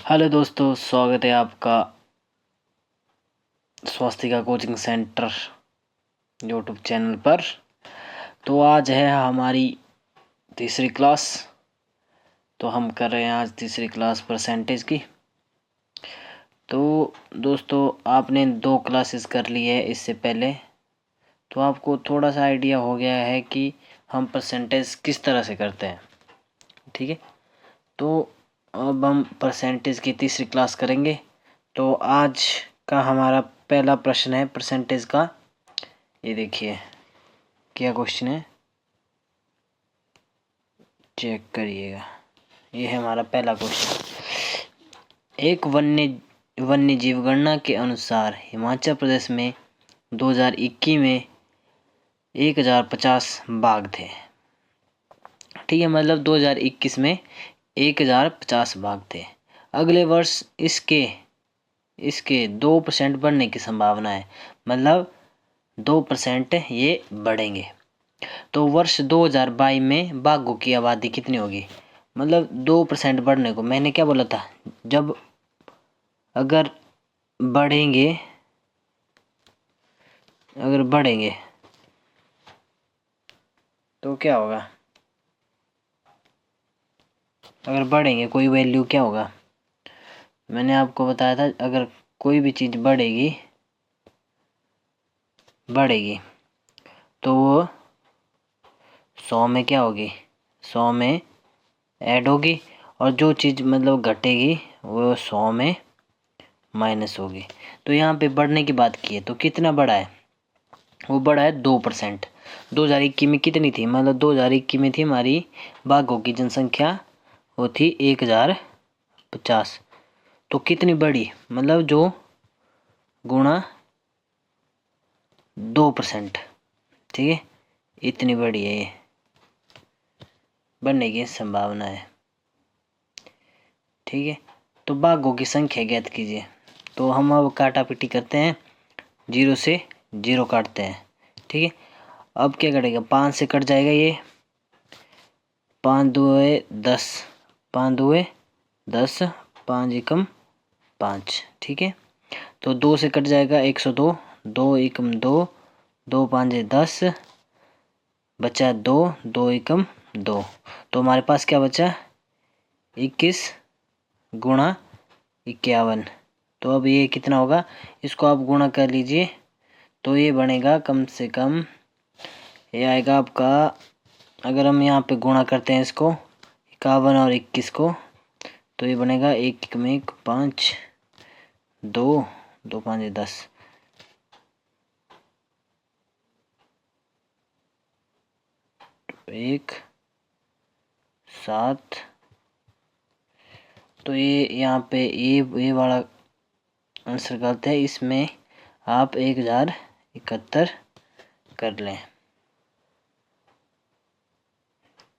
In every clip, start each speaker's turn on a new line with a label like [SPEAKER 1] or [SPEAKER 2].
[SPEAKER 1] Hello दोस्तों, स्वागत है आपका Swastika coaching centre YouTube channel पर। तो आज है हमारी तीसरी क्लास। तो हम कर रहे हैं आज तीसरी क्लास परसेंटेज की। तो दोस्तों, आपने 2 क्लासेस कर ली है इससे पहले, तो आपको थोड़ा सा आइडिया हो गया है कि हम परसेंटेज किस तरह से करते हैं। ठीक है, तो अब हम परसेंटेज की तीसरी क्लास करेंगे। तो आज का हमारा पहला प्रश्न है परसेंटेज का। ये देखिए क्या क्वेश्चन है, चेक करिएगा। ये है हमारा पहला क्वेश्चन। एक वन्य जीव गणना के अनुसार हिमाचल प्रदेश में 2021 में 1050 बाघ थे। ठीक है, मतलब 2021 में 1050 बाघ थे। अगले वर्ष इसके 2% बढ़ने की संभावना है, मतलब 2% ये बढ़ेंगे। तो वर्ष 2022 में बाघों की आबादी कितनी होगी? मतलब 2% बढ़ने को मैंने क्या बोला था, जब अगर बढ़ेंगे तो क्या होगा? अगर बढ़ेंगे कोई वैल्यू क्या होगा? मैंने आपको बताया था, अगर कोई भी चीज़ बढ़ेगी तो वो 100 में क्या होगी? 100 में ऐड होगी, और जो चीज़ मतलब घटेगी वो 100 में माइनस होगी। तो यहाँ पे बढ़ने की बात की है, तो कितना बढ़ा है? वो बढ़ा है 2%। 2021 में कितनी थी? मतलब 2021 में थी हमारी बाघों की जनसंख्या, वो थी 1050। तो कितनी बढ़ी? मतलब जो गुणा 2%। ठीक है, इतनी बड़ी है, ये बढ़ने की संभावना है। ठीक है, तो बाघों की संख्या ज्ञात कीजिए। तो हम अब काटा पिटी करते हैं, 0 से 0 काटते हैं। ठीक है, अब क्या कटेगा? 5 से कट जाएगा ये, 5 2 10, 5 2 10, 5 एकम 5। ठीक है, तो 2 से कट जाएगा 102, 2 एकम 2, 2 5 10, बचा 2, 2 एकम 2। तो हमारे पास क्या बचा? 21 गुणा 51। तो अब ये कितना होगा? इसको आप गुणा कर लीजिए, तो ये बनेगा कम से कम, ये आएगा आपका, अगर हम यहाँ पे गुणा करते हैं इसको 51 और 21 को, तो ये बनेगा 1 में 1 5, 2 2 5 10, 1 7। तो ये यहाँ पे ये वाला आंसर गलत है, इसमें आप 1071 कर लें।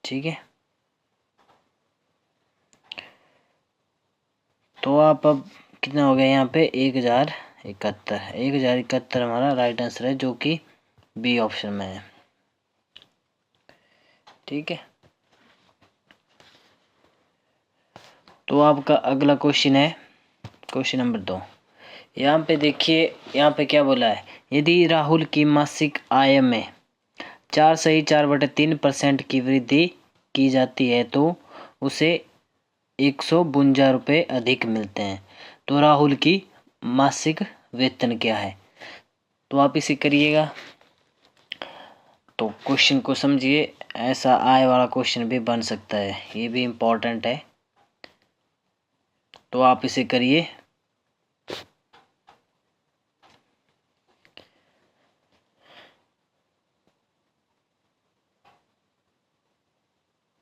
[SPEAKER 1] ठीक है, तो आप अब कितना हो गया यहाँ पे? 1071 हमारा राइट आंसर है, जो कि बी ऑप्शन में है। ठीक है, तो आपका अगला क्वेश्चन है क्वेश्चन नंबर 2। यहाँ पे देखिए, यहाँ पे क्या बोला है? यदि राहुल की मासिक आय में 4.3% की वृद्धि की जाती है तो उसे 152 रुपये अधिक मिलते हैं। तो राहुल की मासिक वेतन क्या है? तो आप इसे करिएगा, तो क्वेश्चन को समझिए। ऐसा आय वाला क्वेश्चन भी बन सकता है, ये भी इम्पोर्टेंट है, तो आप इसे करिए।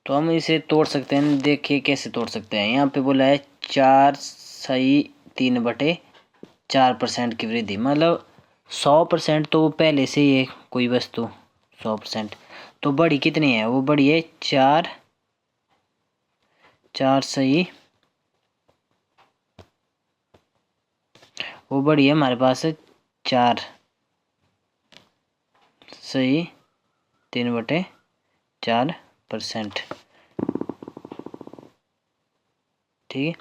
[SPEAKER 1] तो हम इसे तोड़ सकते हैं, देखिए कैसे तोड़ सकते हैं। यहाँ पे बोला है 4/3/4% की वृद्धि, मतलब 100% तो पहले से ही है कोई वस्तु 100%, तो बड़ी कितनी है? वो बड़ी है 4 सही, वो बड़ी है हमारे पास 4 सही 3/4%। ठीक है,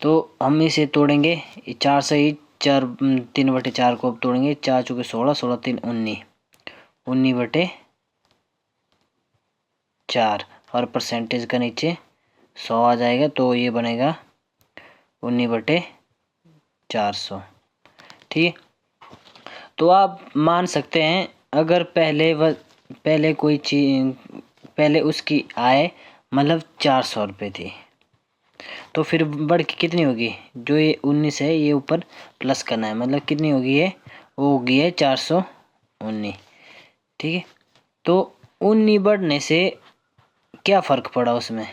[SPEAKER 1] तो हम इसे तोड़ेंगे 4 से ही 4 3/4 को अब तोड़ेंगे। 4 चौके 16, 16 3 19, 19/4 और परसेंटेज का नीचे 100 आ जाएगा, तो ये बनेगा 19/400। ठीक है, तो आप मान सकते हैं अगर पहले कोई चीज पहले उसकी आय मतलब 400 रुपये थी, तो फिर बढ़ के कितनी होगी, जो ये 19 है ये ऊपर प्लस करना है, मतलब कितनी होगी ये, वो होगी है 419। ठीक है, तो 19 बढ़ने से क्या फ़र्क पड़ा उसमें,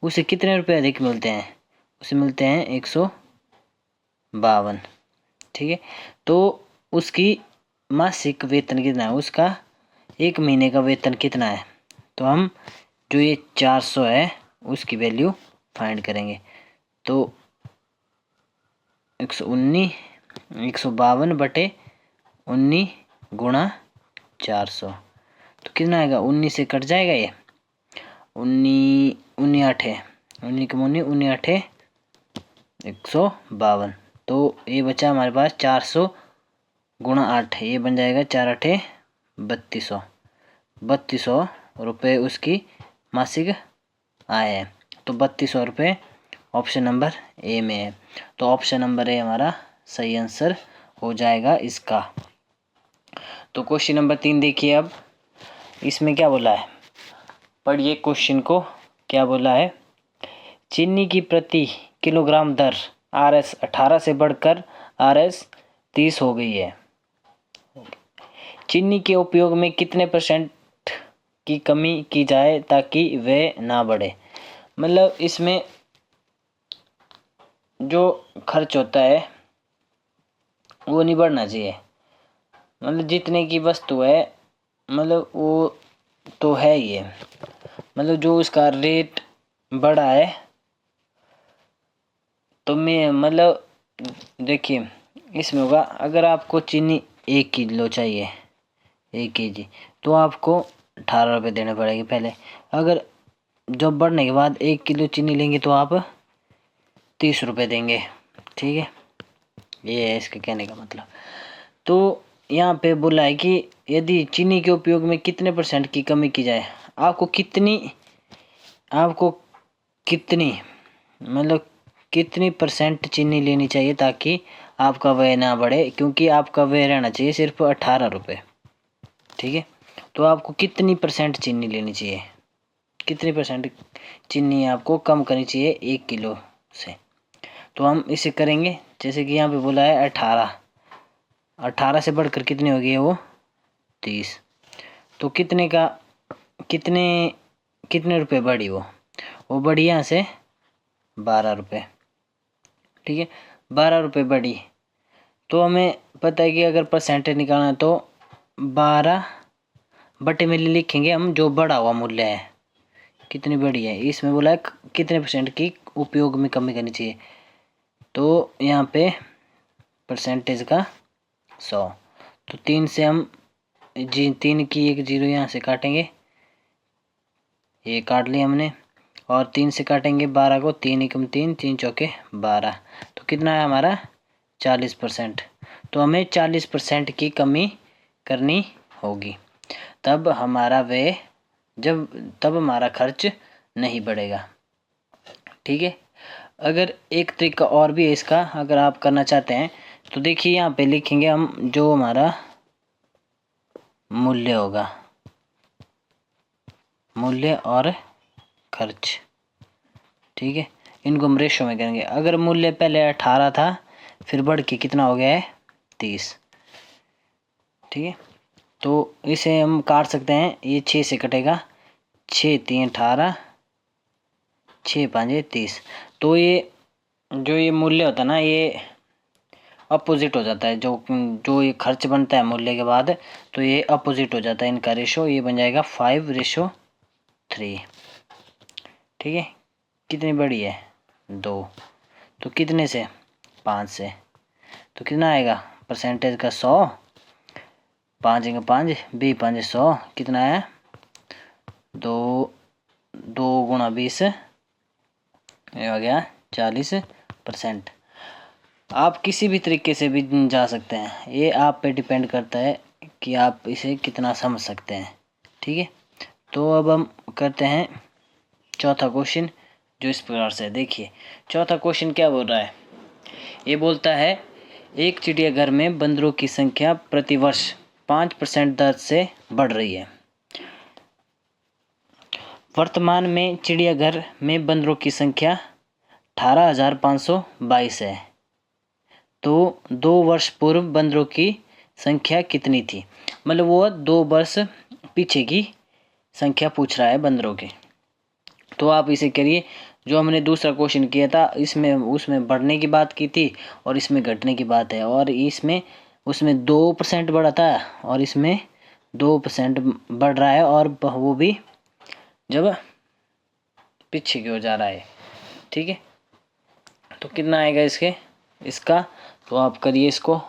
[SPEAKER 1] उसे कितने रुपए अधिक मिलते हैं, उसे मिलते हैं 152। ठीक है, तो उसकी मासिक वेतन कितना है, उसका एक महीने का वेतन कितना है, तो हम जो ये 400 है उसकी वैल्यू फाइंड करेंगे। तो 152/19 गुणा 400, तो कितना आएगा, 19 से कट जाएगा ये, 19 19 8 19 के 19 152, तो ये बचा हमारे पास 400 गुणा 8, ये बन जाएगा 4 8 3200 रुपये उसकी मासिक आय है। तो 3200 रुपये ऑप्शन नंबर ए में है, तो ऑप्शन नंबर ए हमारा सही आंसर हो जाएगा इसका। तो क्वेश्चन नंबर 3 देखिए, अब इसमें क्या बोला है, पढ़िए क्वेश्चन को, क्या बोला है, चीनी की प्रति किलोग्राम दर RS 18 से बढ़कर RS 30 हो गई है। चीनी के उपयोग में कितने % की कमी की जाए ताकि वह ना बढ़े। मतलब इसमें जो खर्च होता है वो नहीं बढ़ना चाहिए, मतलब जितने की वस्तु है मतलब वो तो है ही है, मतलब जो उसका रेट बढ़ा है, तो मैं मतलब देखिए इसमें होगा, अगर आपको चीनी 1 किलो चाहिए 1 kg, तो आपको 18 रुपये देने पड़ेंगे पहले। अगर जब बढ़ने के बाद 1 किलो चीनी लेंगे तो आप 30 रुपये देंगे। ठीक है, ये है इसके कहने का मतलब। तो यहाँ पे बोला है कि यदि चीनी के उपयोग में कितने % की कमी की जाए, आपको कितनी मतलब कितनी % चीनी लेनी चाहिए ताकि आपका व्यय ना बढ़े, क्योंकि आपका व्यय रहना चाहिए सिर्फ 18 रुपये। ठीक है, तो आपको कितनी % चीनी लेनी चाहिए, कितनी % चीनी आपको कम करनी चाहिए 1 किलो से। तो हम इसे करेंगे, जैसे कि यहाँ पे बोला है 18 से बढ़कर कितनी होगी है वो 30, तो कितने रुपए बढ़ी, वो बढ़ी यहाँ से 12 रुपये। ठीक है, 12 रुपये बढ़ी, तो हमें पता है कि अगर परसेंटेज निकालना है तो 12 बटे में लिखेंगे हम जो बढ़ा हुआ मूल्य है कितनी बढ़ी है, इसमें बोला है कितने % की उपयोग में कमी करनी चाहिए, तो यहाँ पे परसेंटेज का 100, तो 3 से हम 3 की एक 0 यहाँ से काटेंगे, ये काट लिया हमने, और 3 से काटेंगे 12 को, 3 एकम 3 3 चौके 12, तो कितना है हमारा 40%। तो हमें 40% की कमी करनी होगी, तब हमारा खर्च नहीं बढ़ेगा। ठीक है, अगर एक तरीका और भी है इसका, अगर आप करना चाहते हैं तो देखिए यहाँ पे लिखेंगे हम जो हमारा मूल्य होगा, मूल्य और खर्च। ठीक है, इनको हम रेशो में करेंगे। अगर मूल्य पहले 18 था, फिर बढ़ के कितना हो गया है 30। ठीक है, तो इसे हम काट सकते हैं, ये 6 से कटेगा, 6 3 18, 6 5 30, तो ये जो ये मूल्य होता है ना, ये अपोजिट हो जाता है, जो ये खर्च बनता है मूल्य के बाद, तो ये अपोजिट हो जाता है इनका रेशो, ये बन जाएगा 5:3। ठीक है, कितनी बड़ी है 2, तो कितने से 5 से, तो कितना आएगा परसेंटेज का 100, 5 × 5 2 5 100, कितना है 2 × 20 ये हो गया 40 %। आप किसी भी तरीके से भी जा सकते हैं, ये आप पे डिपेंड करता है कि आप इसे कितना समझ सकते हैं। ठीक है, तो अब हम करते हैं चौथा क्वेश्चन, जो इस प्रकार से देखिए। चौथा क्वेश्चन क्या बोल रहा है, ये बोलता है एक चिड़ियाघर में बंदरों की संख्या प्रतिवर्ष 5% दर से बढ़ रही है। वर्तमान में चिड़ियाघर में बंदरों की संख्या 18,522 है, तो 2 वर्ष पूर्व बंदरों की संख्या कितनी थी। मतलब वो 2 वर्ष पीछे की संख्या पूछ रहा है बंदरों की। तो आप इसे करिए, जो हमने दूसरा क्वेश्चन किया था इसमें उसमें बढ़ने की बात की थी और इसमें घटने की बात है, और इसमें उसमें 2% बढ़ा था और इसमें 2% बढ़ रहा है, और वो भी जब पीछे की ओर जा रहा है। ठीक है, तो कितना आएगा इसका, तो आप करिए इसको।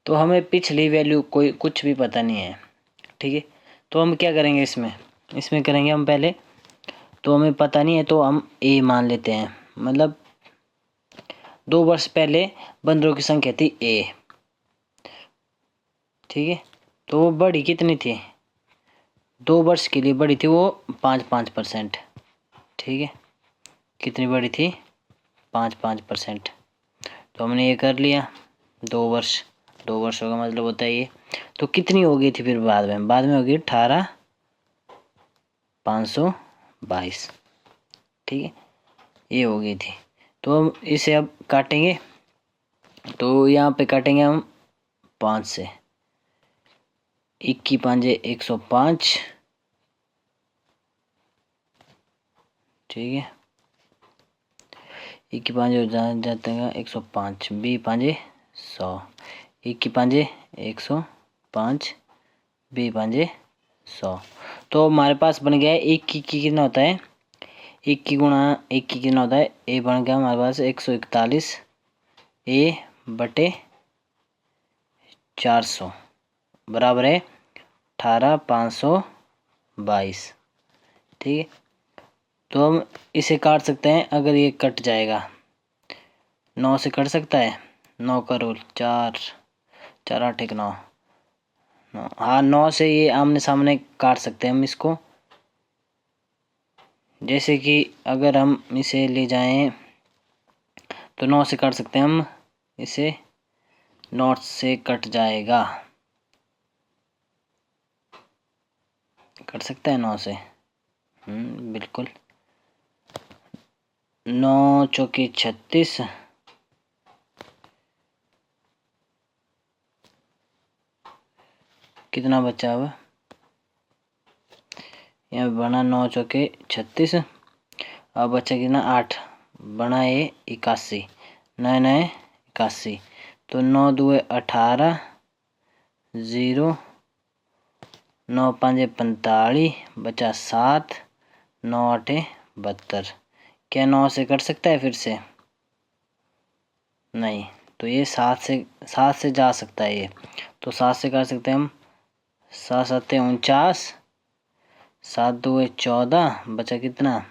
[SPEAKER 1] तो हमें पिछली वैल्यू कोई कुछ भी पता नहीं है। ठीक है, तो हम क्या करेंगे इसमें करेंगे हम पहले, तो हमें पता नहीं है तो हम ए मान लेते हैं। मतलब 2 वर्ष पहले बंदरों की संख्या थी ए। ठीक है, तो वो बढ़ी कितनी थी, 2 वर्ष के लिए बढ़ी थी वो 5%। ठीक है, कितनी बढ़ी थी, 5%। तो हमने ये कर लिया 2 वर्ष, 2 वर्षों का मतलब होता है ये। तो कितनी हो गई थी फिर बाद में होगी 18,522। ठीक है, ये हो गई थी। तो हम इसे अब काटेंगे, तो यहाँ पे काटेंगे हम 5 से। 21 5 105। ठीक है, 21 5 जाते हैं 105, 20 5 100, 21 5 105, 20 5 100। तो हमारे पास बन गया है 1 की कितना होता है, 1 की गुणा 1 की कितना होता है, ए बन गया हमारे पास 141 ए बटे 400 बराबर है 18,522। ठीक है, तो हम इसे काट सकते हैं, अगर ये कट जाएगा 9 से कट सकता है, 9 का रूल, 4 4 8 1 9। हाँ, 9 से ये आमने सामने काट सकते हैं हम इसको। जैसे कि अगर हम इसे ले जाएं तो 9 से काट सकते हैं हम इसे, 9 से कट जाएगा, कट सकता है 9 से। बिल्कुल, 9 चौके 36, कितना बचा हुआ, यहाँ बना 9 चौके 36, अब बचा कितना 8, बना ये 81, 9 9 81, तो 9 2 18, 0 9 5 45, बचा 7, 9 8 72। क्या 9 से कट सकता है फिर से, नहीं, तो ये 7 से जा सकता है ये, तो 7 से कर सकते हैं हम, 7 7 49, 7 2 14, बचा कितना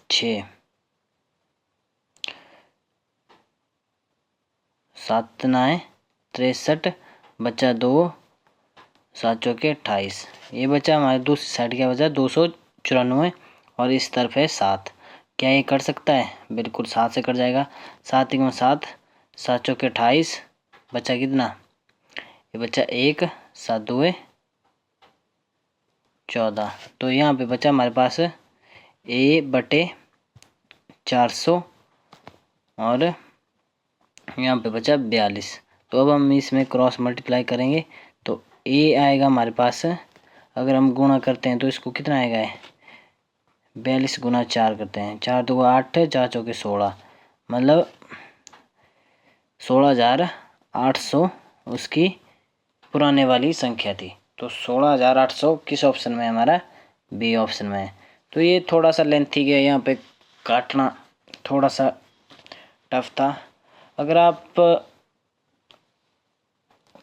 [SPEAKER 1] 6, 7 9 63, बचा 2, 7 चौके 28। ये बचा हमारे दूसरी साइड, क्या बचा 294, और इस तरफ है 7। क्या ये कर सकता है, बिल्कुल 7 से कट जाएगा, 7 1 7, 7 चौके 28, बचा कितना, ये बचा 1, 7 2 14। तो यहाँ पे बचा हमारे पास ए बटे 400, और यहाँ पे बचा 42। तो अब हम इसमें क्रॉस मल्टीप्लाई करेंगे तो ए आएगा हमारे पास, अगर हम गुणा करते हैं तो इसको कितना आएगा, 42 गुना 4 करते हैं, 4 2 8, 4 चौके 16, मतलब 16,800 उसकी पुराने वाली संख्या थी। तो 16,800 किस ऑप्शन में है हमारा, बी ऑप्शन में है। तो ये थोड़ा सा लेंथी गया, यहाँ पे काटना थोड़ा सा टफ था। अगर आप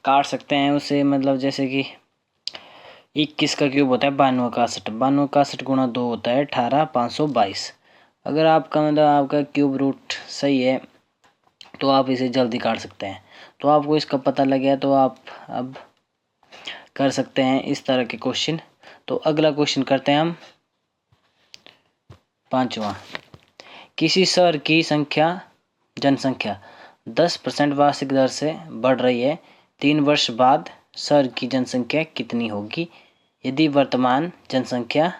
[SPEAKER 1] काट सकते हैं उसे, मतलब जैसे कि 21 का क्यूब होता है 92 का 61, 92 का 61 गुणा 2 होता है 18, 522। अगर आपका मतलब आपका क्यूब रूट सही है तो आप इसे जल्दी काट सकते हैं। तो आपको इसका पता लग गया तो आप अब कर सकते हैं इस तरह के क्वेश्चन। तो अगला क्वेश्चन करते हैं हम 5वां। किसी शहर की जनसंख्या 10% वार्षिक दर से बढ़ रही है। 3 वर्ष बाद शहर की जनसंख्या कितनी होगी यदि वर्तमान जनसंख्या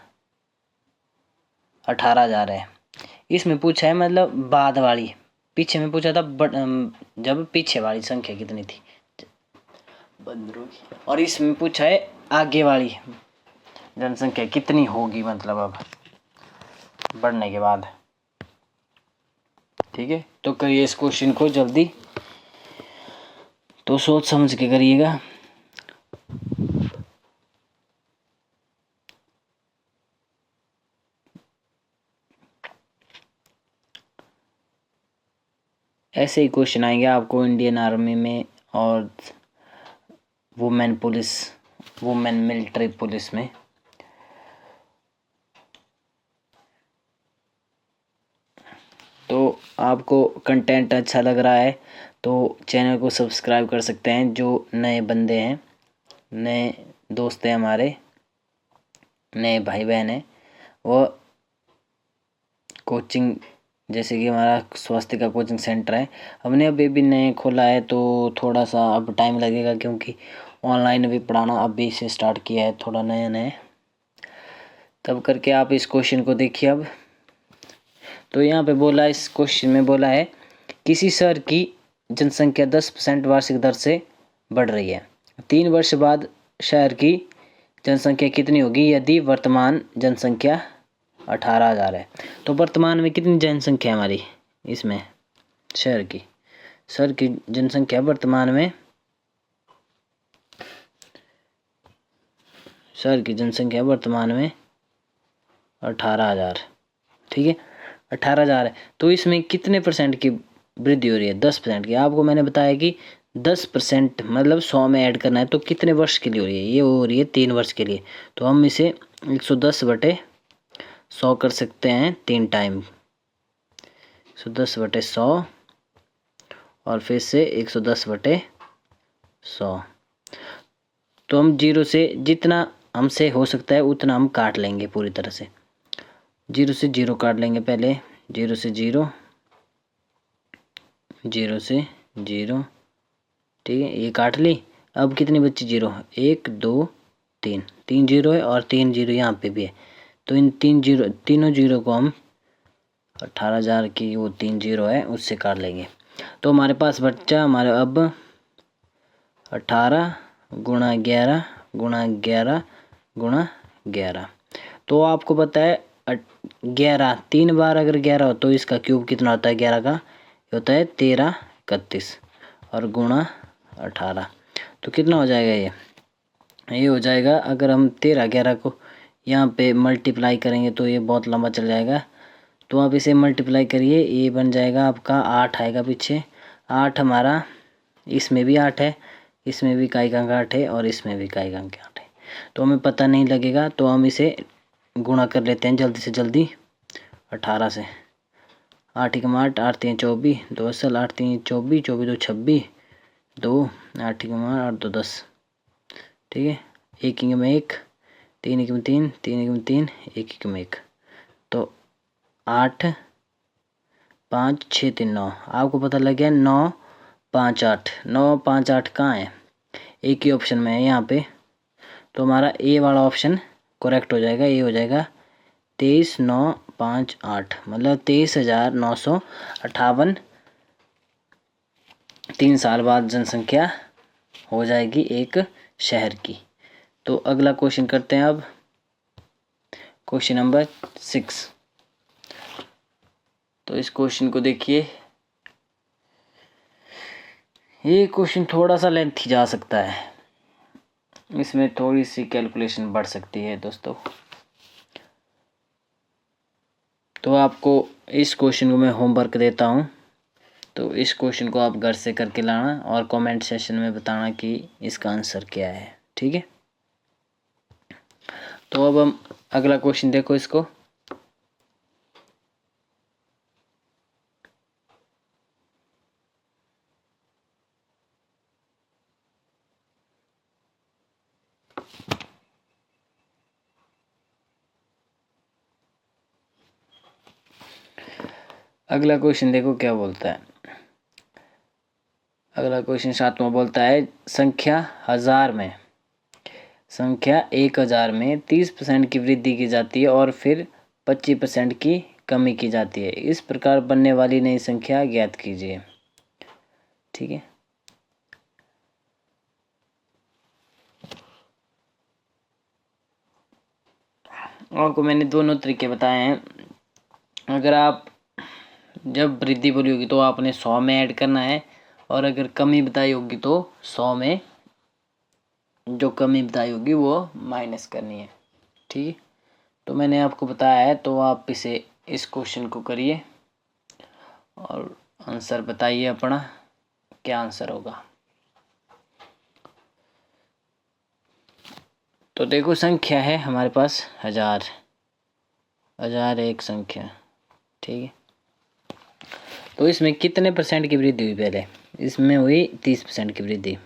[SPEAKER 1] 18,000 है। इसमें पूछा है मतलब बाद वाली, पीछे में पूछा था जब पीछे वाली संख्या कितनी थी बंदरों की, और इसमें पूछा है आगे वाली जनसंख्या कितनी होगी मतलब अब बढ़ने के बाद। ठीक है, तो करिए इस क्वेश्चन को जल्दी, तो सोच समझ के करिएगा। ऐसे ही क्वेश्चन आएंगे आपको इंडियन आर्मी में और वुमेन मिलिट्री पुलिस में। तो आपको कंटेंट अच्छा लग रहा है तो चैनल को सब्सक्राइब कर सकते हैं। जो नए बंदे हैं, नए दोस्त हैं हमारे, नए भाई बहन हैं, वो कोचिंग जैसे कि हमारा स्वास्थ्य का कोचिंग सेंटर है, हमने अभी भी नए खोला है तो थोड़ा सा अब टाइम लगेगा क्योंकि ऑनलाइन भी पढ़ाना अभी से स्टार्ट किया है, थोड़ा नया नया। तब करके आप इस क्वेश्चन को देखिए अब। तो यहाँ पे बोला, इस क्वेश्चन में बोला है किसी शहर की जनसंख्या 10% वार्षिक दर से बढ़ रही है। 3 वर्ष बाद शहर की जनसंख्या कितनी होगी यदि वर्तमान जनसंख्या 18,000 है। तो वर्तमान में कितनी जनसंख्या है हमारी इसमें शहर की जनसंख्या वर्तमान में, शहर की जनसंख्या वर्तमान में 18,000। ठीक है, 18,000 है तो इसमें कितने परसेंट की वृद्धि हो रही है? 10% की। आपको मैंने बताया कि 10% मतलब 100 में ऐड करना है तो कितने वर्ष के लिए हो रही है? ये हो रही है 3 वर्ष के लिए। तो हम इसे 110/100 कर सकते हैं 3 टाइम, 110/100 और फिर से 110/100। तो हम 0 से जितना हमसे हो सकता है उतना हम काट लेंगे पूरी तरह से। 0 से 0 काट लेंगे पहले, 0 से 0, 0 से 0। ठीक है, ये काट ली। अब कितनी बच्ची 0? 1 2 3, 3 0 है और 3 0 यहाँ पे भी है। तो इन तीनों 0 को हम 18,000 की वो 3 0 है उससे काट लेंगे। तो हमारे पास बच्चा हमारा अब 18 गुणा 11 गुणा 11 गुणा 11। तो आपको पता है 11 3 बार अगर 11 हो तो इसका क्यूब कितना होता है? 11 का होता है 13 31 और गुणा 18। तो कितना हो जाएगा? ये हो जाएगा, अगर हम 13 11 को यहाँ पे मल्टीप्लाई करेंगे तो ये बहुत लंबा चल जाएगा। तो आप इसे मल्टीप्लाई करिए, ये बन जाएगा आपका 8 आएगा पीछे। 8 हमारा, इसमें भी 8 है, इसमें भी इकाई का अंक 8 है और इसमें भी इकाई का अंक 8 है। तो हमें पता नहीं लगेगा तो हम इसे गुणा कर लेते हैं जल्दी से जल्दी 18 से। 8 1 8, 8 3 24, 2 असल 8 3 24, 24 2 26, 2 8 1 8 2 10। ठीक है, 1 1 में 1, 3 1 में 3, 3 1 में 3, 1 1 में 1। तो 8 5 6 3 9। आपको पता लग गया 9 5 8। 9 5 8 कहाँ है? एक ही ऑप्शन में है यहाँ पे। तो हमारा ए वाला ऑप्शन करेक्ट हो जाएगा। ये हो जाएगा 23 9 5 8 मतलब 23,958 3 साल बाद जनसंख्या हो जाएगी एक शहर की। तो अगला क्वेश्चन करते हैं अब, क्वेश्चन नंबर 6। तो इस क्वेश्चन को देखिए, ये क्वेश्चन थोड़ा सा लेंथी जा सकता है, इसमें थोड़ी सी कैलकुलेशन बढ़ सकती है दोस्तों। तो आपको इस क्वेश्चन को मैं होमवर्क देता हूँ, तो इस क्वेश्चन को आप घर से करके लाना और कमेंट सेक्शन में बताना कि इसका आंसर क्या है। ठीक है। तो अब हम अगला क्वेश्चन देखो इसको। अगला क्वेश्चन देखो क्या बोलता है। अगला क्वेश्चन 7वां बोलता है संख्या 1000 में 30% की वृद्धि की जाती है और फिर 25% की कमी की जाती है। इस प्रकार बनने वाली नई संख्या ज्ञात कीजिए। ठीक है, आपको मैंने दोनों तरीके बताए हैं। अगर आप जब वृद्धि बोली होगी तो आपने 100 में ऐड करना है, और अगर कमी बताई होगी तो 100 में जो कमी बताई होगी वो माइनस करनी है। ठीक है, तो मैंने आपको बताया है, तो आप इसे इस क्वेश्चन को करिए और आंसर बताइए अपना क्या आंसर होगा। तो देखो संख्या है हमारे पास 1000 एक संख्या। ठीक है, तो इसमें कितने परसेंट की वृद्धि हुई? पहले इसमें हुई 30% की वृद्धि,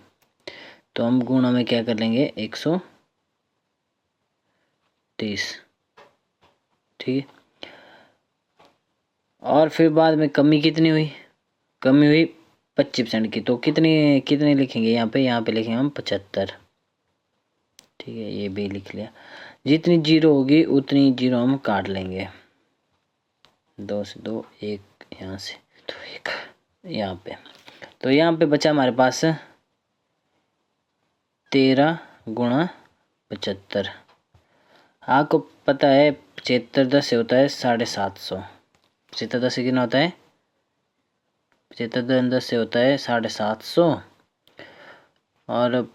[SPEAKER 1] तो हम गुणा में क्या कर लेंगे 130। ठीक है, और फिर बाद में कमी कितनी हुई? कमी हुई 25% की, तो कितनी कितनी लिखेंगे यहाँ पे लिखेंगे हम 75। ठीक है, ये भी लिख लिया। जितनी जीरो होगी उतनी जीरो हम काट लेंगे। 2 से 2, 1 यहाँ से, तो 1 यहाँ पे, तो यहाँ पे बचा हमारे पास 13 गुणा 75। आपको पता है 75 10 से होता है 750। 75 10 से कितना होता है? 75 10 से होता है 750, और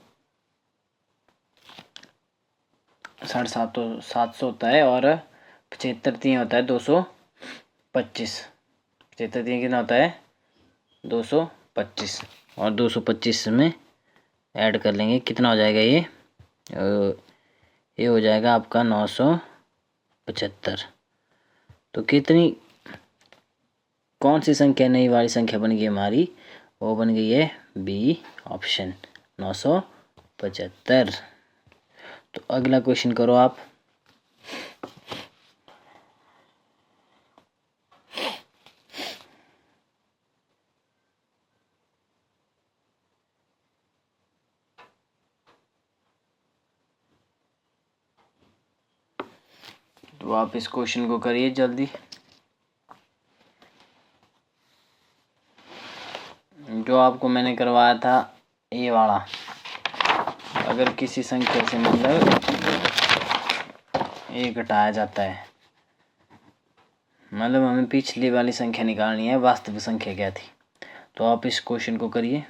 [SPEAKER 1] 750 होता है, और 75 3 होता है 225। 75 3 कितना होता है 225, और 225 में ऐड कर लेंगे, कितना हो जाएगा ये हो जाएगा आपका 975। तो कितनी कौन सी संख्या नई वाली संख्या बन गई हमारी? वो बन गई है बी ऑप्शन 975। तो अगला क्वेश्चन करो आप। तो आप इस क्वेश्चन को करिए जल्दी। जो आपको मैंने करवाया था ये वाला, अगर किसी संख्या से मतलब ये घटाया जाता है, मतलब हमें पिछली वाली संख्या निकालनी है, वास्तविक संख्या क्या थी, तो आप इस क्वेश्चन को करिए।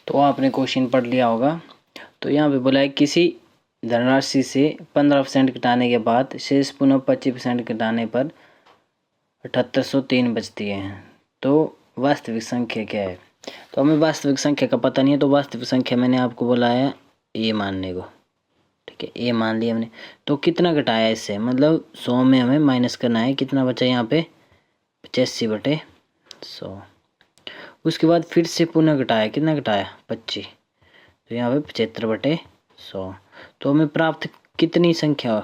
[SPEAKER 1] तो आपने क्वेश्चन पढ़ लिया होगा। तो यहाँ पे बोला है किसी धनराशि से 15% घटाने के बाद शेष पुनः 25% घटाने पर 7803 बचती है, तो वास्तविक संख्या क्या है? तो हमें वास्तविक संख्या का पता नहीं है, तो वास्तविक संख्या मैंने आपको बोला है ये मानने को। ठीक है, ये मान लिया हमने। तो कितना घटाया इससे, मतलब 100 में हमें माइनस करना है, कितना बचा यहाँ पे 85/100। उसके बाद फिर से पुनः घटाया, कितना घटाया 25, तो यहाँ पे 75/100। तो हमें प्राप्त कितनी संख्या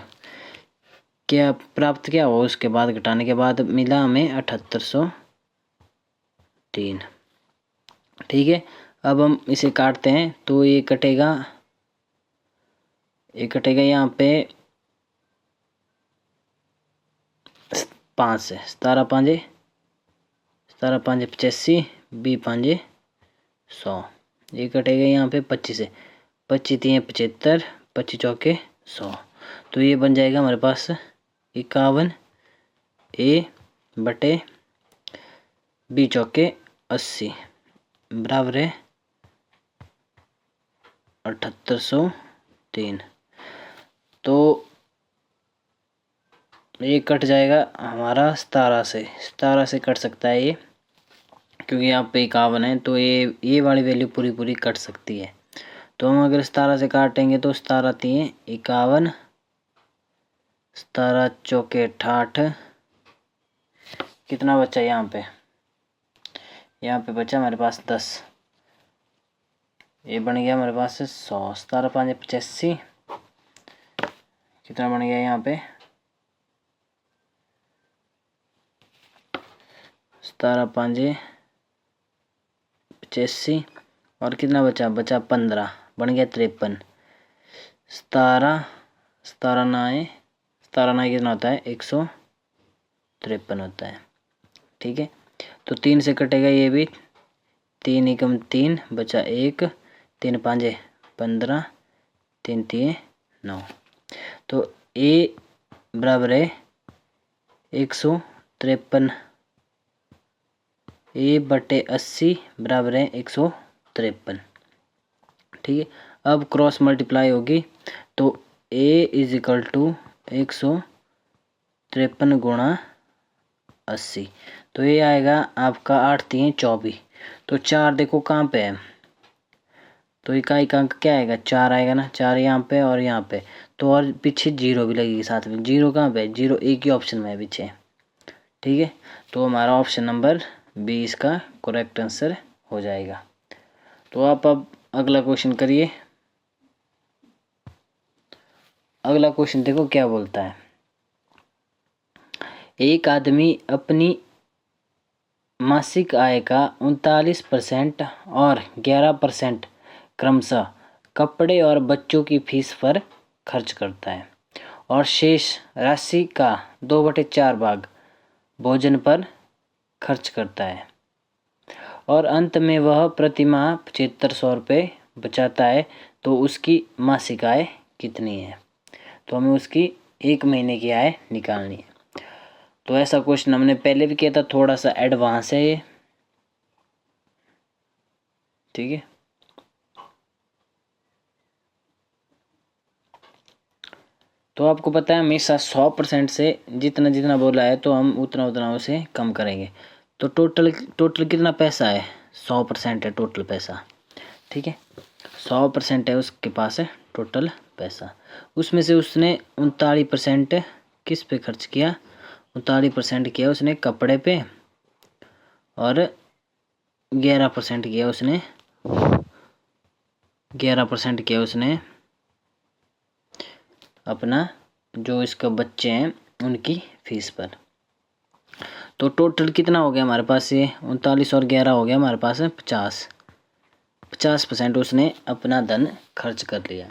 [SPEAKER 1] क्या प्राप्त किया हो, उसके बाद घटाने के बाद मिला हमें 7803। ठीक है, अब हम इसे काटते हैं तो ये कटेगा यहाँ पे 5 से, 17 5 85, 20 5 100, ये कटेगा यहाँ पे 25 से, 25 3 75, 25 चौके 100। तो ये बन जाएगा हमारे पास 51 A बटे 20 चौके 80 बराबर है 7803। तो ये कट जाएगा हमारा 17 से कट सकता है ये, क्योंकि यहाँ पे 51 है तो ये वाली वैल्यू पूरी कट सकती है। तो हम अगर 17 से काटेंगे तो 17 3 51, 17 चौके 68, कितना बचा यहाँ पे बचा हमारे पास 10, ये बन गया हमारे पास 100। 17 5 85, कितना बन गया यहाँ पे 17 5 85, और कितना बचा 15, बन गया 53। 17 9 कितना होता है 153 होता है। ठीक है, तो 3 से कटेगा ये भी, 3 एकम 3 बचा 1, 3 5 15, 3 3 9। तो A बराबर है 153, A बटे 80 बराबर है 153। ठीक है, अब क्रॉस मल्टीप्लाई होगी तो A इज इक्वल टू 153 गुणा 80, तो ये आएगा आपका 8 3 24। तो 4 देखो कहाँ पे है, तो इकाई का अंक क्या आएगा 4 आएगा ना, 4 यहाँ पे और यहाँ पे, तो और पीछे 0 भी लगेगी साथ में। 0 कहाँ पे है, 0 एक ही ऑप्शन में है पीछे। ठीक है, तो हमारा ऑप्शन नंबर 20 का करेक्ट आंसर हो जाएगा। तो आप अब अगला क्वेश्चन करिए। अगला क्वेश्चन देखो क्या बोलता है, एक आदमी अपनी मासिक आय का 39% और 11% क्रमशः कपड़े और बच्चों की फीस पर खर्च करता है, और शेष राशि का 2/4 भाग भोजन पर खर्च करता है, और अंत में वह प्रतिमाह 7500 रुपये बचाता है, तो उसकी मासिक आय कितनी है। तो हमें उसकी एक महीने की आय निकालनी है। तो ऐसा क्वेश्चन हमने पहले भी किया था, थोड़ा सा एडवांस है ये। ठीक है, तो आपको पता है हमेशा 100% से जितना बोला है तो हम उतना उसे कम करेंगे। तो टोटल कितना पैसा है, 100% है टोटल पैसा। ठीक है, 100% है उसके पास है टोटल पैसा, उसमें से उसने 39% किस पे खर्च किया, 39% किया उसने कपड़े पे, और 11% किया उसने अपना जो इसका बच्चे हैं उनकी फीस पर। तो टोटल कितना हो गया हमारे पास, ये 39 और 11 हो गया हमारे पास 50% उसने अपना धन खर्च कर लिया,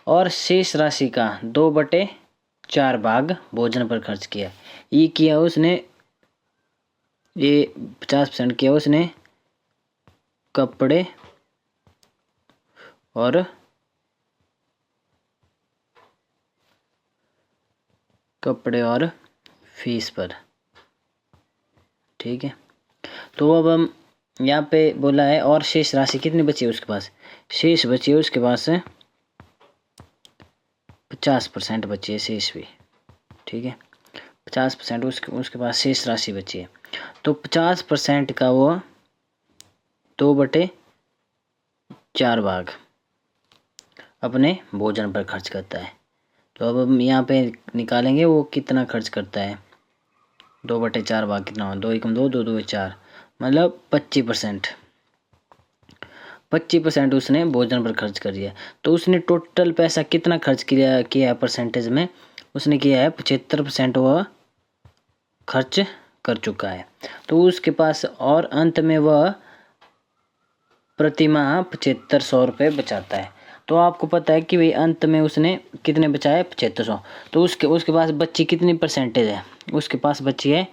[SPEAKER 1] और शेष राशि का 2/4 भाग भोजन पर खर्च किया। ये किया उसने, ये 50% किया उसने कपड़े और फीस पर। ठीक है, तो अब हम यहाँ पे बोला है, और शेष राशि कितनी बची है उसके पास, शेष बची है उसके पास 50% बची है शेष भी। ठीक है, 50% उसके पास शेष राशि बची है, तो 50% का वो 2/4 भाग अपने भोजन पर खर्च करता है। तो अब हम यहाँ पे निकालेंगे वो कितना खर्च करता है, 2/4 भाग कितना हो, 2 एकम 2, 2 2 4, मतलब 25% उसने भोजन पर खर्च कर दिया। तो उसने टोटल पैसा कितना खर्च किया है परसेंटेज में, उसने किया है 75% वह खर्च कर चुका है। तो उसके पास और अंत में वह प्रतिमाह 7500 रुपये बचाता है। तो आपको पता है कि भाई अंत में उसने कितने बचाए 7500। तो उसके पास बची कितनी परसेंटेज है, उसके पास बची है,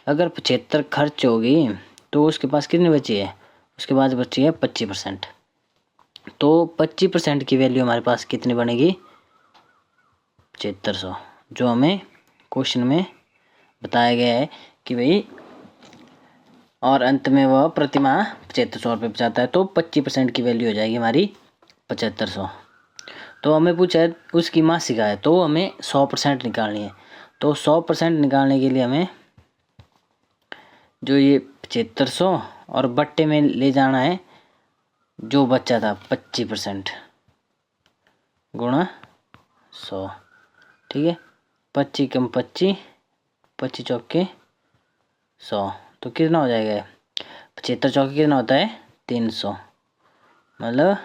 [SPEAKER 1] अगर 75 खर्च होगी तो उसके पास कितनी बची है, उसके पास बची है 25%। तो 25% की वैल्यू हमारे पास कितनी बनेगी 7500, जो हमें क्वेश्चन में बताया गया है कि भाई और अंत में वह प्रतिमाह 7500 रुपये बचाता है। तो 25% की वैल्यू हो जाएगी हमारी 7500। तो हमें पूछा है उसकी मासिक आय, तो हमें 100% निकालनी है। तो 100% निकालने के लिए हमें जो ये 7500 और बट्टे में ले जाना है जो बच्चा था 25% गुणा 100, ठीक है। 25 कम 25, 25 चौके 100, तो कितना हो जाएगा 75 चौके कितना होता है 300, मतलब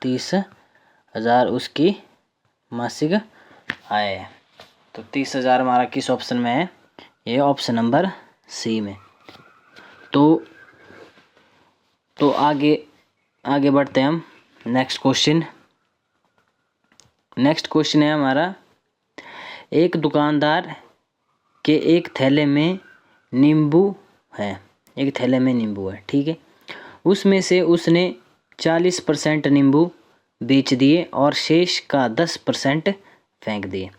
[SPEAKER 1] 30,000 उसकी मासिक आय है। तो 30,000 हमारा किस ऑप्शन में है, ये ऑप्शन नंबर सी में। तो आगे बढ़ते हैं हम। नेक्स्ट क्वेश्चन है हमारा, एक दुकानदार के एक थैले में नींबू है, ठीक है। उसमें से उसने 40% नींबू बेच दिए और शेष का 10% फेंक दिए।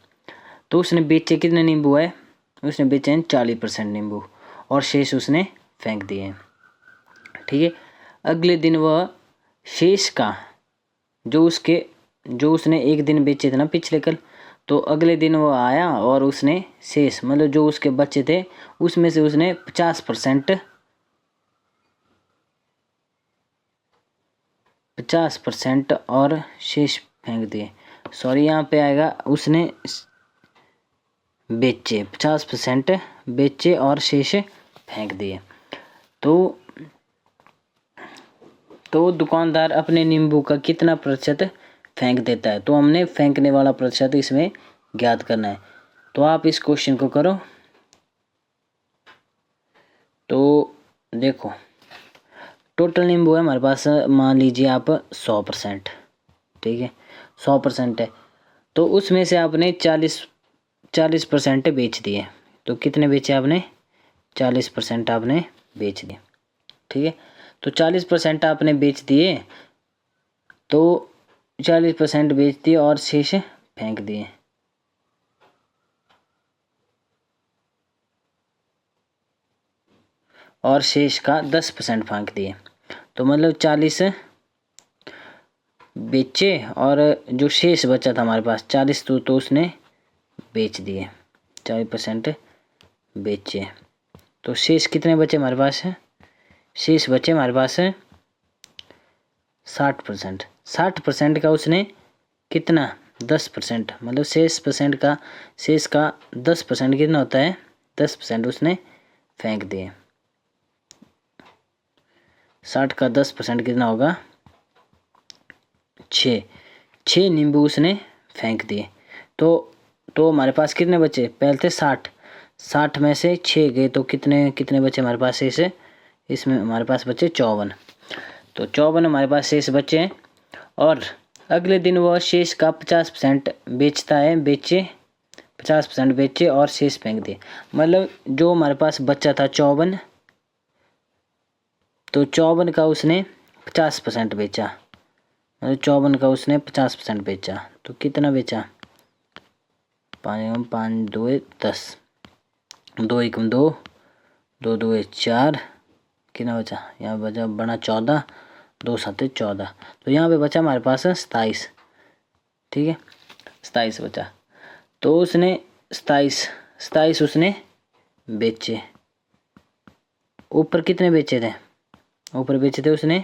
[SPEAKER 1] तो उसने बेचे कितने नींबू है, उसने बेचे हैं 40% नींबू और शेष उसने फेंक दिए हैं, ठीक है। अगले दिन वह शेष का जो उसने एक दिन बेचे थे ना पिछले कल, तो अगले दिन वो आया और उसने शेष मतलब जो उसके बच्चे थे उसमें से उसने 50% और शेष फेंक दिए। सॉरी, यहाँ पे आएगा उसने बेचे 50% बेचे और शेष फेंक दिए। तो दुकानदार अपने नींबू का कितना प्रतिशत फेंक देता है, तो हमने फेंकने वाला प्रतिशत इसमें ज्ञात करना है। तो आप इस क्वेश्चन को करो। तो देखो टोटल नींबू है हमारे पास, मान लीजिए आप 100%, ठीक है, 100% है। तो उसमें से आपने 40% बेच दिए। तो कितने बेचे आपने 40% आपने बेच दिए, ठीक है। तो 40% आपने बेच दिए, तो 40% बेच दिए और शेष फेंक दिए। और शेष का 10% फेंक दिए। तो मतलब 40 बेचे और जो शेष बचा था हमारे पास 40 तो उसने बेच दिए, 40% बेचे। तो शेष कितने बचे हमारे पास है, शेष बचे हमारे पास है 60%। 60% का उसने कितना 10%, मतलब शेष का 10% कितना होता है 10% उसने फेंक दिए। 60 का 10% कितना होगा 6 नींबू उसने फेंक दिए। तो हमारे पास कितने बचे, पहले थे 60 में से 6 गए तो कितने बचे हमारे पास शेष, इसमें हमारे पास बचे 54। तो 54 हमारे पास शेष बचे हैं। और अगले दिन वह शेष का 50% बेचता है, 50% बेचे और शेष फेंक दिए। मतलब जो हमारे पास बचा था 54, तो 54 का उसने 50% बेचा, मतलब 54 का उसने 50% बेचा। तो कितना बेचा 5 5 2 10, 2 1 2, 2 2 4, कितना बचा यहाँ बचा बना 14, 2 7 14। तो यहाँ पे बचा हमारे पास 27, ठीक है, 27 बचा। तो उसने 27 उसने बेचे। ऊपर कितने बेचे थे, ऊपर बेचे थे उसने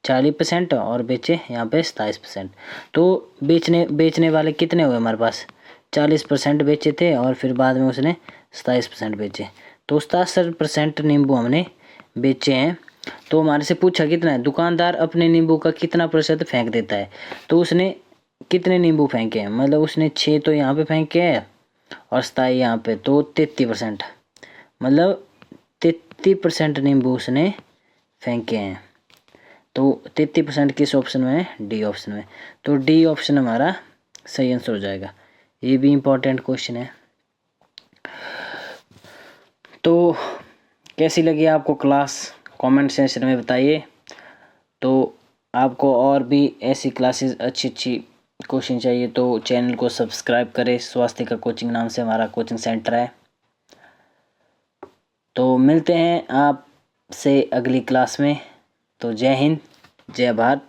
[SPEAKER 1] 40% और बेचे यहाँ पे 27%। तो बेचने वाले कितने हुए हमारे पास, 40% बेचे थे और फिर बाद में उसने 27% बेचे। तो 67% नींबू हमने बेचे हैं। तो हमारे से पूछा कितना है, दुकानदार अपने नींबू का कितना प्रतिशत फेंक देता है। तो उसने कितने नींबू फेंके हैं, मतलब उसने 6 तो यहाँ पे फेंके हैं और 27 यहाँ पे, तो 33%, मतलब 33% नींबू उसने फेंके हैं। तो 33% किस ऑप्शन में है? डी ऑप्शन में। तो डी ऑप्शन हमारा सही आंसर हो जाएगा। ये भी इम्पोर्टेंट क्वेश्चन है। तो कैसी लगी आपको क्लास, कमेंट सेक्शन में बताइए। तो आपको और भी ऐसी क्लासेस अच्छी क्वेश्चन चाहिए तो चैनल को सब्सक्राइब करें। स्वास्थ्य कोचिंग नाम से हमारा कोचिंग सेंटर है। तो मिलते हैं आपसे अगली क्लास में। तो जय हिंद, जय भारत।